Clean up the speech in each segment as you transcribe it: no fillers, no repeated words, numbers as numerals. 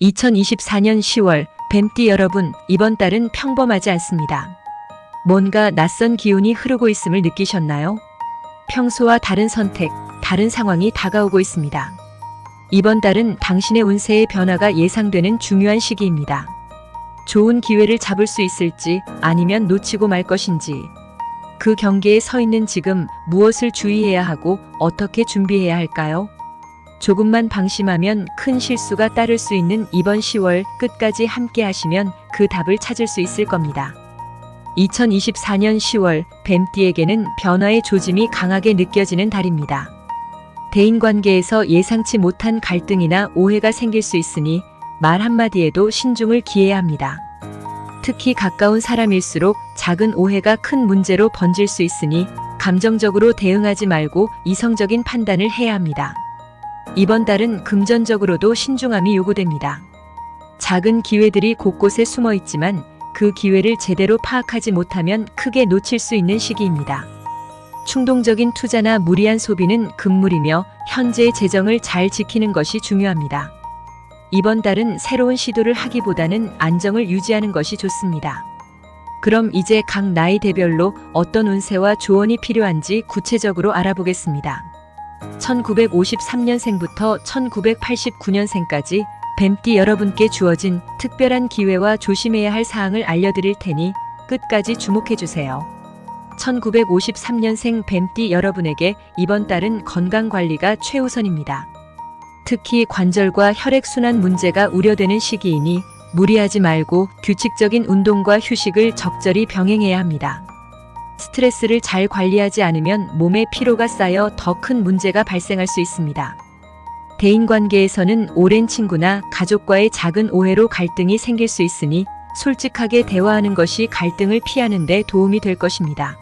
2024년 10월 뱀띠 여러분, 이번 달은 평범하지 않습니다. 뭔가 낯선 기운이 흐르고 있음을 느끼셨나요? 평소와 다른 선택, 다른 상황이 다가오고 있습니다. 이번 달은 당신의 운세의 변화가 예상되는 중요한 시기입니다. 좋은 기회를 잡을 수 있을지 아니면 놓치고 말 것인지, 그 경계에 서 있는 지금 무엇을 주의해야 하고 어떻게 준비해야 할까요? 조금만 방심하면 큰 실수가 따를 수 있는 이번 10월 끝까지 함께 하시면 그 답을 찾을 수 있을 겁니다. 2024년 10월 뱀띠에게는 변화의 조짐이 강하게 느껴지는 달입니다. 대인관계에서 예상치 못한 갈등이나 오해가 생길 수 있으니 말 한마디에도 신중을 기해야 합니다. 특히 가까운 사람일수록 작은 오해가 큰 문제로 번질 수 있으니 감정적으로 대응하지 말고 이성적인 판단을 해야 합니다. 이번 달은 금전적으로도 신중함이 요구됩니다. 작은 기회들이 곳곳에 숨어 있지만 그 기회를 제대로 파악하지 못하면 크게 놓칠 수 있는 시기입니다. 충동적인 투자나 무리한 소비는 금물이며 현재의 재정을 잘 지키는 것이 중요합니다. 이번 달은 새로운 시도를 하기보다는 안정을 유지하는 것이 좋습니다. 그럼 이제 각 나이대별로 어떤 운세와 조언이 필요한지 구체적으로 알아보겠습니다. 1953년생부터 1989년생까지 뱀띠 여러분께 주어진 특별한 기회와 조심해야 할 사항을 알려드릴 테니 끝까지 주목해주세요. 1953년생 뱀띠 여러분에게 이번 달은 건강관리가 최우선입니다. 특히 관절과 혈액순환 문제가 우려되는 시기이니 무리하지 말고 규칙적인 운동과 휴식을 적절히 병행해야 합니다. 스트레스를 잘 관리하지 않으면 몸에 피로가 쌓여 더 큰 문제가 발생할 수 있습니다. 대인관계에서는 오랜 친구나 가족과의 작은 오해로 갈등이 생길 수 있으니 솔직하게 대화하는 것이 갈등을 피하는 데 도움이 될 것입니다.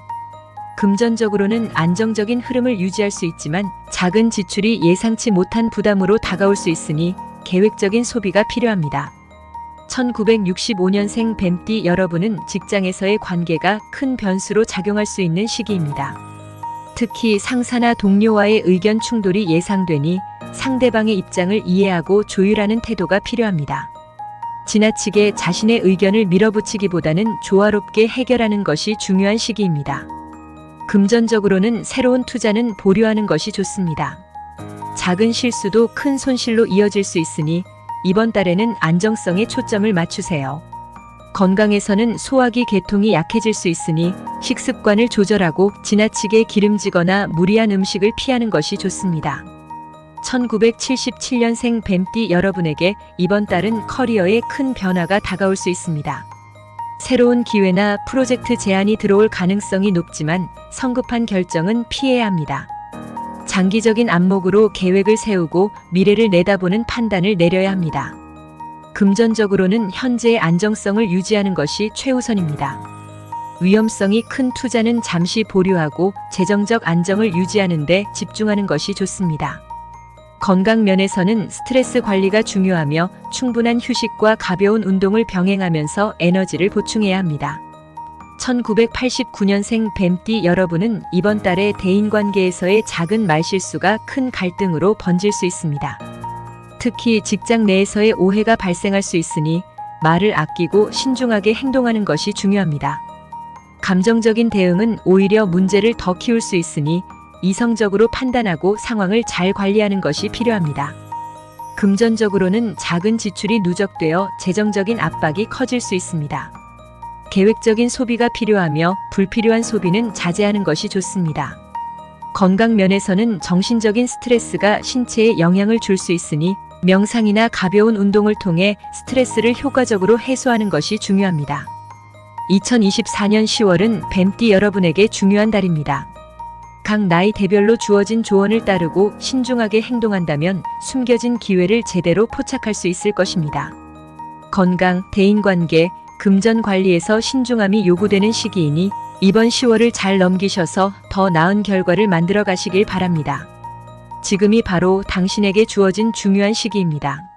금전적으로는 안정적인 흐름을 유지할 수 있지만 작은 지출이 예상치 못한 부담으로 다가올 수 있으니 계획적인 소비가 필요합니다. 1965년생 뱀띠 여러분은 직장에서의 관계가 큰 변수로 작용할 수 있는 시기입니다. 특히 상사나 동료와의 의견 충돌이 예상되니 상대방의 입장을 이해하고 조율하는 태도가 필요합니다. 지나치게 자신의 의견을 밀어붙이기보다는 조화롭게 해결하는 것이 중요한 시기입니다. 금전적으로는 새로운 투자는 보류하는 것이 좋습니다. 작은 실수도 큰 손실로 이어질 수 있으니 이번 달에는 안정성에 초점을 맞추세요. 건강에서는 소화기 계통이 약해질 수 있으니 식습관을 조절하고 지나치게 기름지거나 무리한 음식을 피하는 것이 좋습니다. 1977년생 뱀띠 여러분에게 이번 달은 커리어에 큰 변화가 다가올 수 있습니다. 새로운 기회나 프로젝트 제안이 들어올 가능성이 높지만 성급한 결정은 피해야 합니다. 장기적인 안목으로 계획을 세우고 미래를 내다보는 판단을 내려야 합니다. 금전적으로는 현재의 안정성을 유지하는 것이 최우선입니다. 위험성이 큰 투자는 잠시 보류하고 재정적 안정을 유지하는 데 집중하는 것이 좋습니다. 건강 면에서는 스트레스 관리가 중요하며 충분한 휴식과 가벼운 운동을 병행하면서 에너지를 보충해야 합니다. 1989년생 뱀띠 여러분은 이번 달에 대인관계에서의 작은 말실수가 큰 갈등으로 번질 수 있습니다. 특히 직장 내에서의 오해가 발생할 수 있으니 말을 아끼고 신중하게 행동하는 것이 중요합니다. 감정적인 대응은 오히려 문제를 더 키울 수 있으니 이성적으로 판단하고 상황을 잘 관리하는 것이 필요합니다. 금전적으로는 작은 지출이 누적되어 재정적인 압박이 커질 수 있습니다. 계획적인 소비가 필요하며 불필요한 소비는 자제하는 것이 좋습니다. 건강 면에서는 정신적인 스트레스가 신체에 영향을 줄 수 있으니 명상이나 가벼운 운동을 통해 스트레스를 효과적으로 해소하는 것이 중요합니다. 2024년 10월은 뱀띠 여러분에게 중요한 달입니다. 각 나이대별로 주어진 조언을 따르고 신중하게 행동한다면 숨겨진 기회를 제대로 포착할 수 있을 것입니다. 건강, 대인관계, 금전 관리에서 신중함이 요구되는 시기이니 이번 10월을 잘 넘기셔서 더 나은 결과를 만들어 가시길 바랍니다. 지금이 바로 당신에게 주어진 중요한 시기입니다.